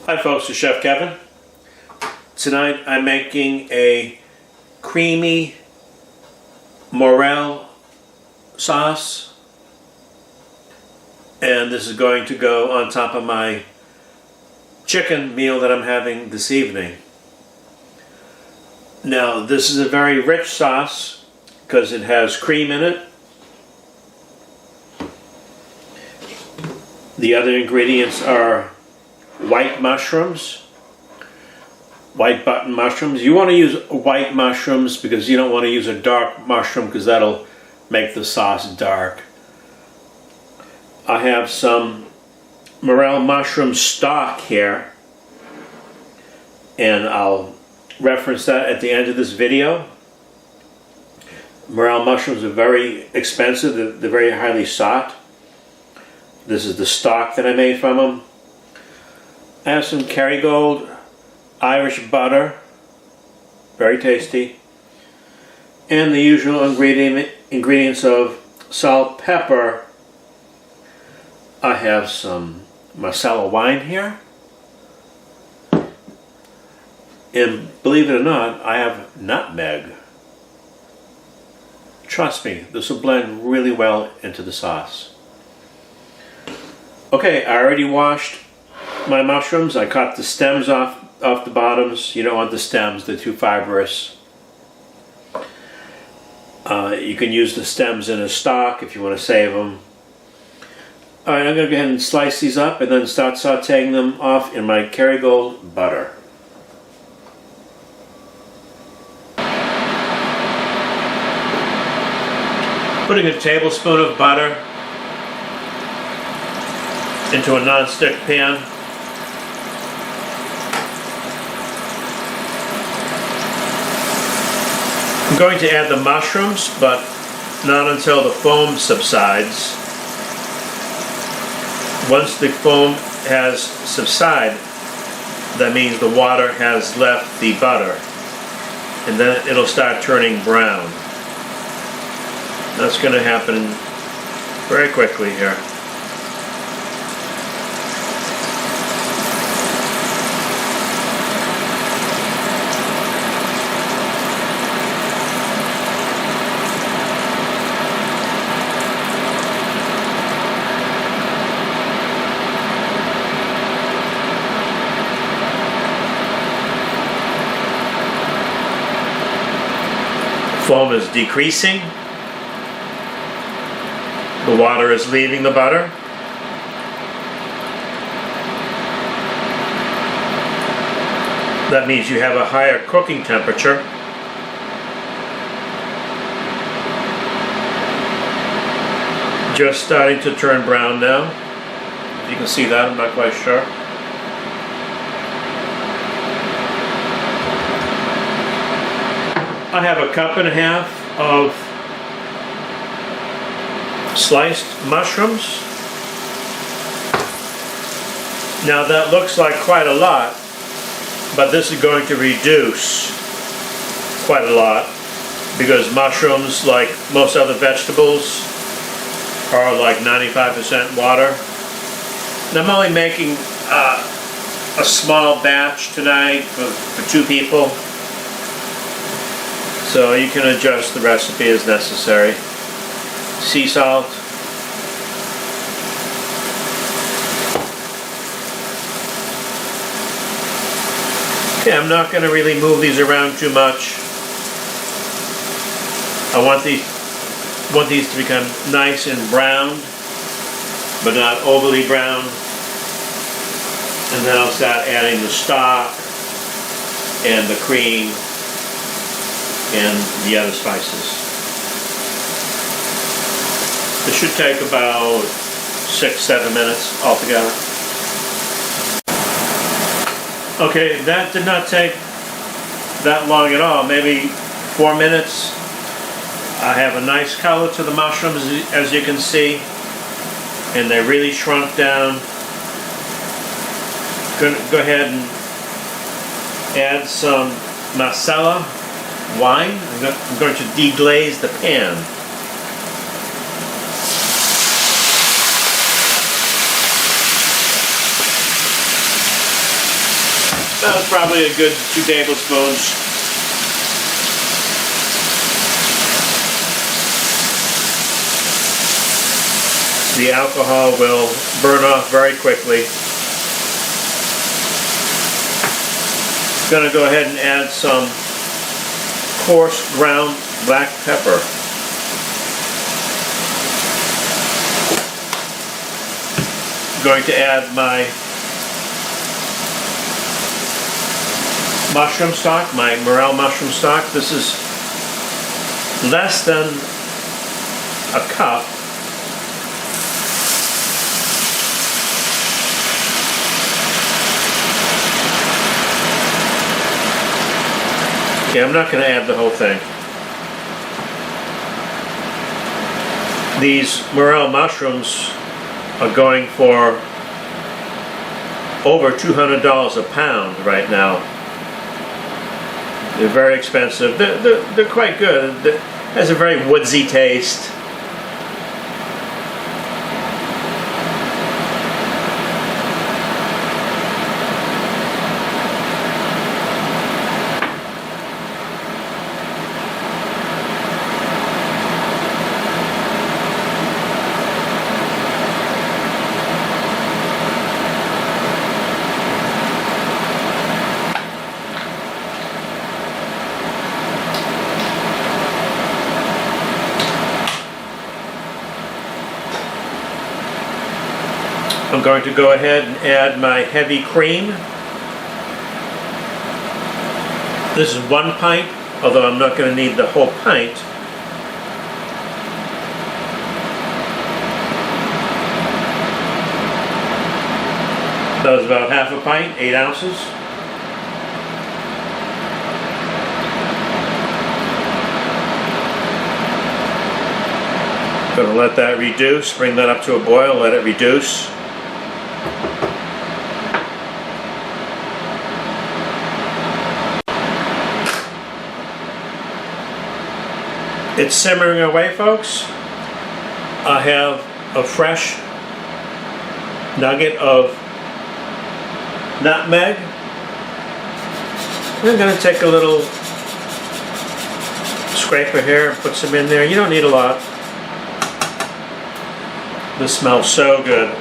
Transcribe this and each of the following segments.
Hi folks, it's Chef Kevin. Tonight I'm making a creamy Morel sauce, and this is going to go on top of my chicken meal that I'm having this evening. Now this is a very rich sauce because it has cream in it. The other ingredients are white mushrooms, white button mushrooms. You want to use white mushrooms because you don't want to use a dark mushroom because that'll make the sauce dark. I have some Morel mushroom stock here, and I'll reference that at the end of this video. Morel mushrooms are very expensive, they're very highly sought. This is the stock that I made from them. I have some Kerrygold Irish butter, very tasty, and the usual ingredients of salt, pepper. I have some Marsala wine here, and believe it or not, I have nutmeg. Trust me, this will blend really well into the sauce. Okay, I already washed my mushrooms. I cut the stems off the bottoms. You don't want the stems, they're too fibrous. You can use the stems in a stock if you want to save them. Alright, I'm going to go ahead and slice these up and then start sauteing them off in my Kerrygold butter. Putting a tablespoon of butter into a non-stick pan. I'm going to add the mushrooms, but not until the foam subsides. Once the foam has subsided, that means the water has left the butter, and then it'll start turning brown. That's going to happen very quickly here. Foam is decreasing. The water is leaving the butter. That means you have a higher cooking temperature. Just starting to turn brown now. You can see that, I'm not quite sure. I have a cup and a half of sliced mushrooms. Now that looks like quite a lot, but this is going to reduce quite a lot because mushrooms, like most other vegetables, are like 95% water. And I'm only making a small batch tonight for 2 people. So you can adjust the recipe as necessary. Sea salt. Okay, I'm not going to really move these around too much. I want these to become nice and brown, but not overly brown. And then I'll start adding the stock and the cream and the other spices. This should take about 6-7 minutes altogether. Okay, that did not take that long at all, maybe 4 minutes. I have a nice color to the mushrooms, as you can see, and they really shrunk down. Go ahead and add some Marsala wine. I'm going to deglaze the pan. That's probably a good 2 tablespoons. The alcohol will burn off very quickly. Gonna go ahead and add some coarse ground black pepper. Going to add my mushroom stock, my Morel mushroom stock. This is less than a cup. Okay, I'm not going to add the whole thing. These Morel mushrooms are going for over $200 a pound right now. They're very expensive. They're quite good. It has a very woodsy taste. I'm going to go ahead and add my heavy cream. This is 1 pint, although I'm not going to need the whole pint. That was about half a pint, 8 ounces. Going to let that reduce, bring that up to a boil, let it reduce. It's simmering away, folks. I have a fresh nugget of nutmeg. I'm going to take a little scraper here and put some in there. You don't need a lot. This smells so good.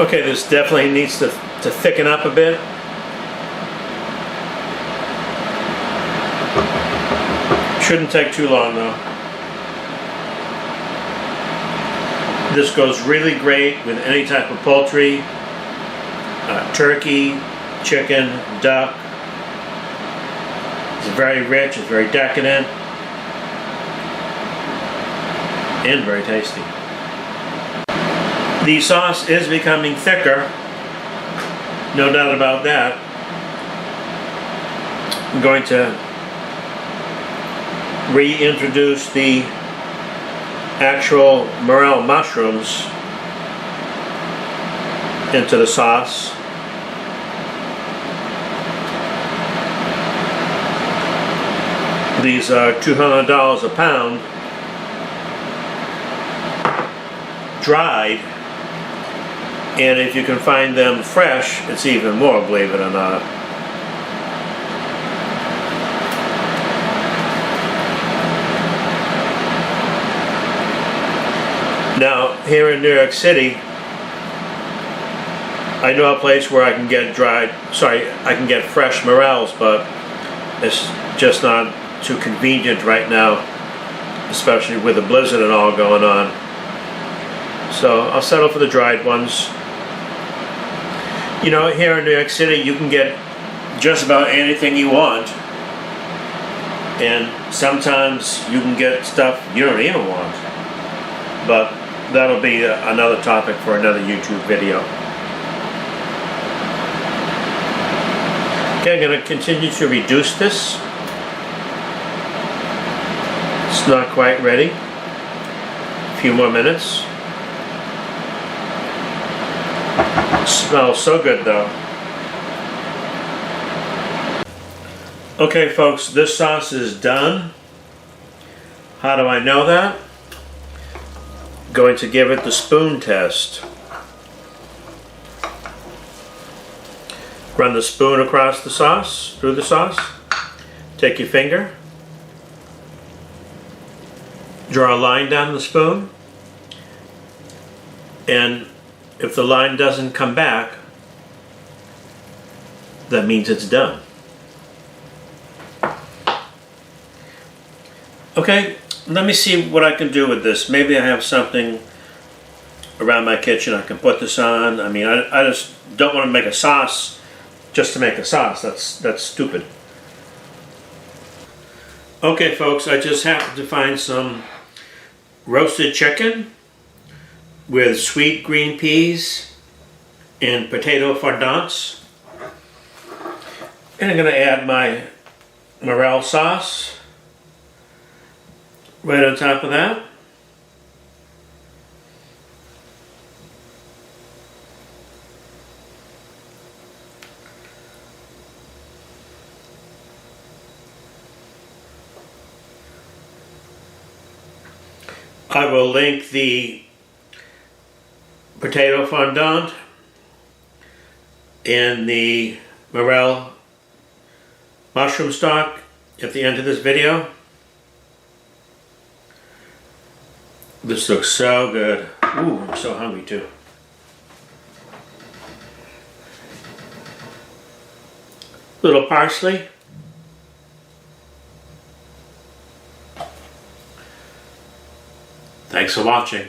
Okay, this definitely needs to thicken up a bit. Shouldn't take too long though. This goes really great with any type of poultry, turkey, chicken, duck. It's very rich, it's very decadent, and very tasty. The sauce is becoming thicker, no doubt about that. I'm going to reintroduce the actual Morel mushrooms into the sauce. These are $200 a pound, dried. And if you can find them fresh, it's even more, believe it or not. Now, here in New York City, I know a place where I can get I can get fresh morels, but it's just not too convenient right now, especially with the blizzard and all going on. So I'll settle for the dried ones. You know, here in New York City, you can get just about anything you want. And sometimes you can get stuff you don't even want. But that'll be another topic for another YouTube video. Okay, I'm going to continue to reduce this. It's not quite ready. A few more minutes. Smells so good though. Okay folks, this sauce is done. How do I know that? Going to give it the spoon test. Run the spoon across the sauce, through the sauce. Take your finger. Draw a line down the spoon. And if the line doesn't come back, that means it's done. Okay, let me see what I can do with this. Maybe I have something around my kitchen I can put this on. I mean, I just don't want to make a sauce just to make a sauce. That's stupid. Okay folks, I just happened to find some roasted chicken with sweet green peas and potato fondants. And I'm going to add my Morel sauce right on top of that. I will link the potato fondant and the Morel mushroom stock at the end of this video. This looks so good. Ooh, I'm so hungry too. Little parsley. Thanks for watching.